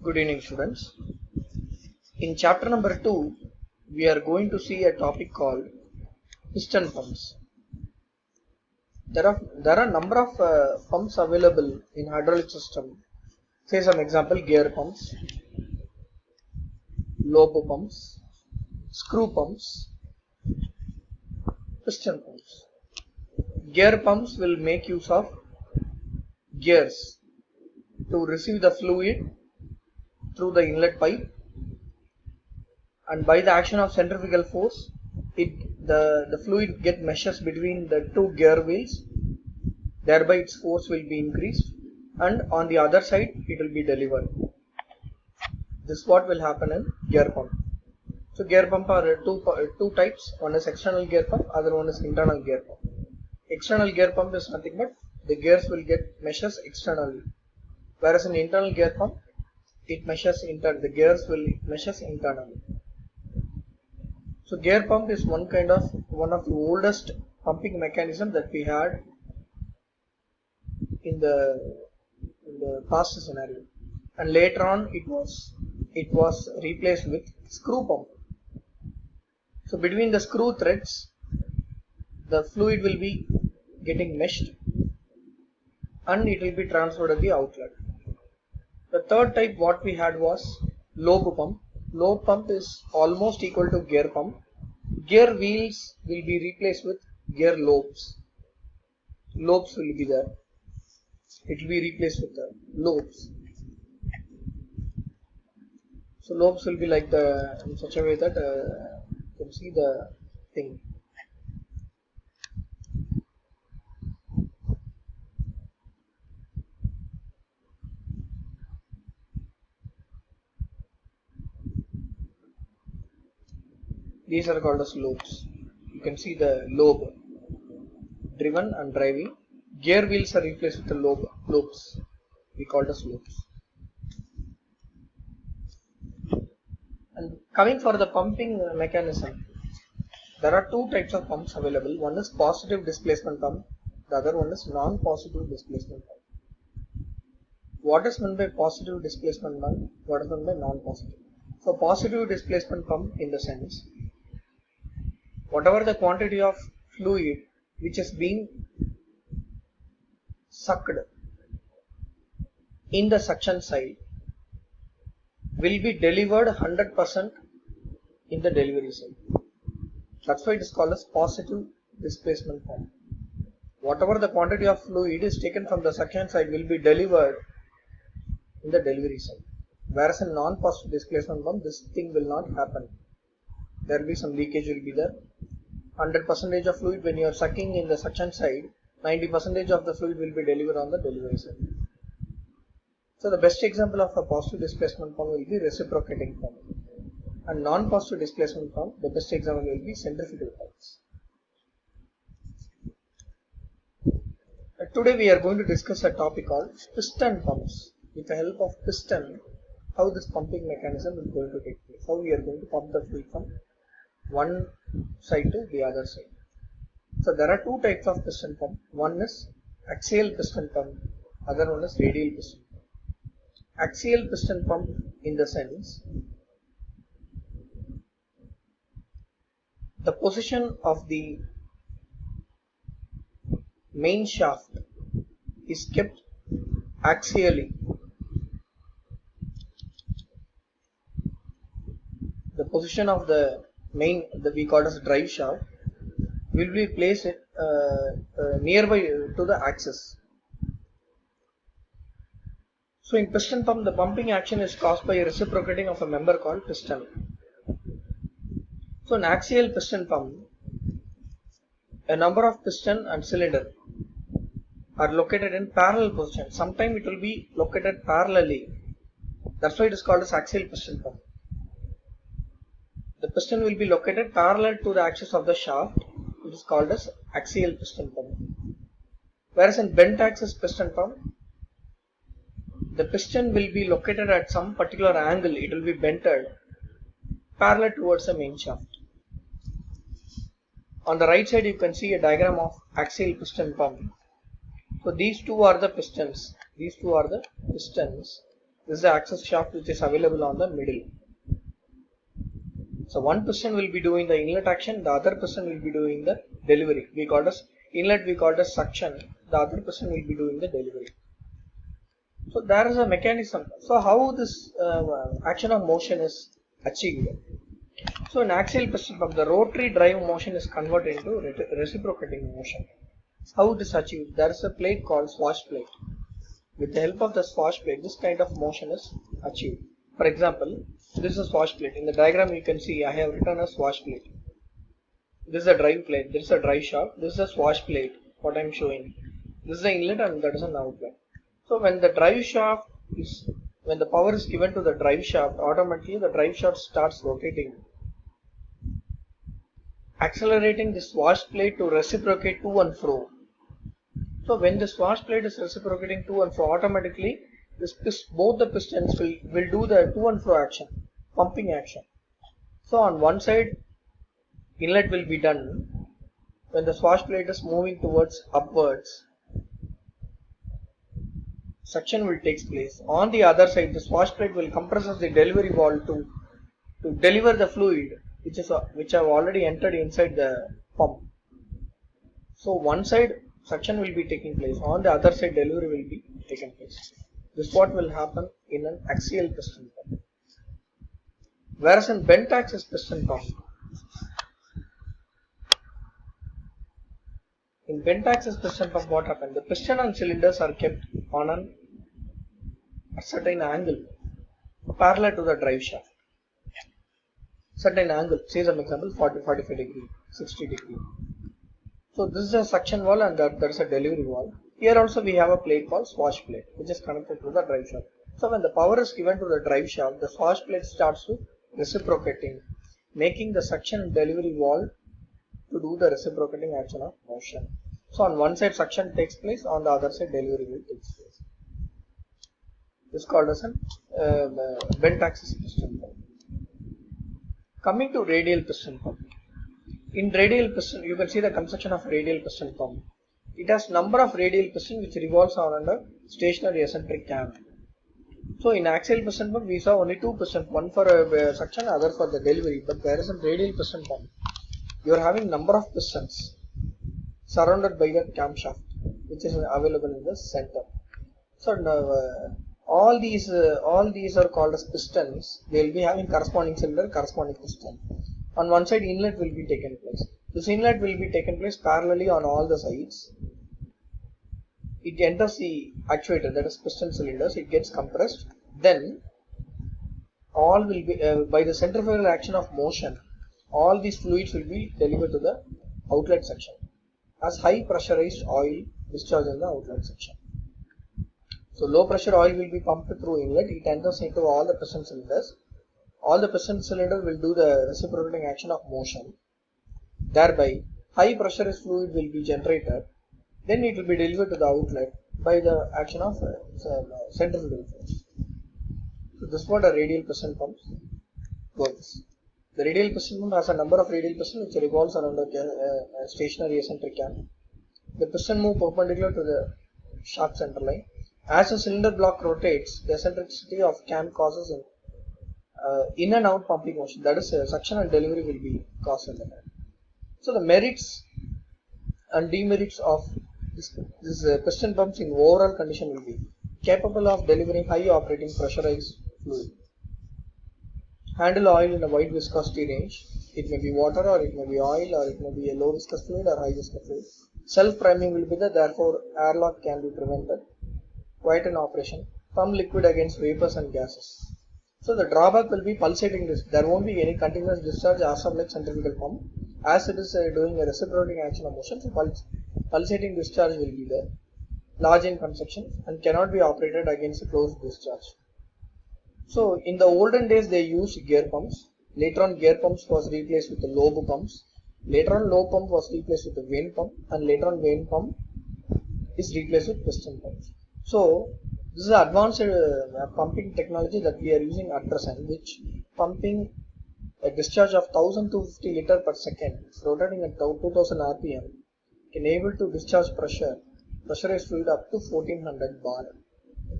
Good evening, students. In chapter number 2, we are going to see a topic called piston pumps. There are number of pumps available in hydraulic system. Say some example: gear pumps, lobe pumps, screw pumps, piston pumps. Gear pumps will make use of gears to receive the fluid through the inlet pipe, and by the action of centrifugal force the fluid get meshes between the two gear wheels, thereby its force will be increased, and on the other side it will be delivered. This is what will happen in gear pump. So gear pump are two types. One is external gear pump, other one is internal gear pump. External gear pump is nothing but the gears will get meshes externally, whereas in internal gear pump the gears will meshes internally. So gear pump is one of the oldest pumping mechanism that we had in the past scenario, and later on it was replaced with screw pump. So between the screw threads the fluid will be getting meshed and it will be transferred at the outlet. The third type what we had was lobe pump. Lobe pump is almost equal to gear pump. Gear wheels will be replaced with gear lobes. Lobes will be there. It will be replaced with the lobes. So lobes will be like in such a way that you can see the thing. These are called as lobes. You can see the lobe, driven and driving. Gear wheels are replaced with the lobes. We call it as lobes. And coming for the pumping mechanism, there are two types of pumps available. One is positive displacement pump. The other one is non-positive displacement pump. What is meant by positive displacement pump? What is meant by non-positive? So positive displacement pump in the sense, whatever the quantity of fluid which is being sucked in the suction side will be delivered 100% in the delivery side. That's why it is called as positive displacement pump. Whatever the quantity of fluid is taken from the suction side will be delivered in the delivery side. Whereas in non-positive displacement pump, this thing will not happen. There will be some leakage will be there. 100% of fluid when you are sucking in the suction side, 90% of the fluid will be delivered on the delivery side. So the best example of a positive displacement pump will be reciprocating pump, and non-positive displacement pump, the best example will be centrifugal pumps. Today we are going to discuss a topic called piston pumps. With the help of piston, how this pumping mechanism is going to take place, how we are going to pump the fluid from one side to the other side. So there are two types of piston pump. One is axial piston pump, other one is radial piston pump. Axial piston pump in the sense, the position of the main shaft is kept axially. The position of the main, that we call as drive shaft, will be placed nearby to the axis. So in piston pump, the pumping action is caused by a reciprocating of a member called piston. So in axial piston pump, a number of piston and cylinder are located in parallel position. Sometimes it will be located parallelly. That's why it is called as axial piston pump. The piston will be located parallel to the axis of the shaft. It is called as axial piston pump. Whereas in bent axis piston pump, the piston will be located at some particular angle. It will be bented parallel towards the main shaft. On the right side you can see a diagram of axial piston pump. So these two are the pistons. This is the access shaft which is available on the middle. So one piston will be doing the inlet action, the other piston will be doing the delivery. We call as inlet, we call as suction, the other piston will be doing the delivery. So there is a mechanism. So how this action of motion is achieved? So in axial piston pump, the rotary drive motion is converted into reciprocating motion. How it is achieved? There is a plate called swash plate. With the help of the swash plate, this kind of motion is achieved. For example, this is a swash plate. In the diagram you can see I have written a swash plate. This is a drive plate, this is a drive shaft, this is a swash plate, what I am showing. This is the inlet and that is an outlet. So when the drive shaft is, when the power is given to the drive shaft, automatically the drive shaft starts rotating, accelerating the swash plate to reciprocate to and fro. So when the swash plate is reciprocating to and fro, automatically both the pistons will do the to and fro action, pumping action. So on one side inlet will be done when the swash plate is moving towards upwards, suction will take place. On the other side, the swash plate will compress the delivery valve to deliver the fluid which have already entered inside the pump. So one side suction will be taking place, on the other side delivery will be taking place. This is what will happen in an axial piston pump. Whereas in bent axis piston pump, in bent axis piston pump what happens? The piston and cylinders are kept on a certain angle parallel to the drive shaft. Certain angle, say some example 40-45 degree, 60 degree. So this is a suction valve and there is a delivery valve. Here also we have a plate called swash plate which is connected to the drive shaft. So when the power is given to the drive shaft, the swash plate starts to reciprocating, making the suction and delivery valve to do the reciprocating action of motion. So on one side suction takes place, on the other side delivery will take place. This is called as a bent axis piston pump. Coming to radial piston pump. In radial piston, you can see the construction of radial piston pump. It has number of radial piston which revolves around a stationary eccentric cam. So in axial piston pump, we saw only two pistons, one for suction, other for the delivery. But whereas in radial piston pump, you are having number of pistons surrounded by the camshaft, which is available in the center. So now, all these are called as pistons. They will be having corresponding cylinder, corresponding piston. On one side inlet will be taken place. This inlet will be taken place parallelly on all the sides. It enters the actuator, that is piston cylinders, it gets compressed. Then all will be by the centrifugal action of motion, all these fluids will be delivered to the outlet section as high pressurized oil discharge in the outlet section. So low pressure oil will be pumped through inlet, it enters into all the piston cylinders. All the piston cylinders will do the reciprocating action of motion. Thereby, high pressurized fluid will be generated. Then it will be delivered to the outlet by the action of centrifugal force. So this is what a radial piston pump works. The radial piston pump has a number of radial pistons which revolves around a stationary eccentric cam. The piston moves perpendicular to the shaft center line. As the cylinder block rotates, the eccentricity of cam causes an in and out pumping motion, that is suction and delivery will be caused in the time. So the merits and demerits of this piston pumps in overall condition will be capable of delivering high operating pressurized fluid, handle oil in a wide viscosity range, it may be water or it may be oil or it may be a low viscous fluid or high viscous fluid. Self priming will be there, therefore airlock can be prevented, quiet in operation, pump liquid against vapors and gases. So the drawback will be pulsating discharge. There won't be any continuous discharge as of like centrifugal pump, as it is doing a reciprocating action of motion. So pulsating discharge will be there, large in construction and cannot be operated against a closed discharge. So in the olden days they used gear pumps. Later on gear pumps was replaced with the lobe pumps. Later on lobe pump was replaced with the vane pump, and later on vane pump is replaced with piston pumps. So this is an advanced pumping technology that we are using at present, which pumping a discharge of 1250 liter per second, rotating at 2000 rpm, can able to discharge pressurized fluid up to 1400 bar.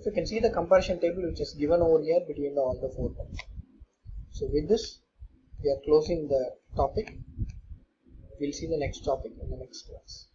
So you can see the comparison table which is given over here between all the 4 terms. So with this, we are closing the topic. We'll see the next topic in the next class.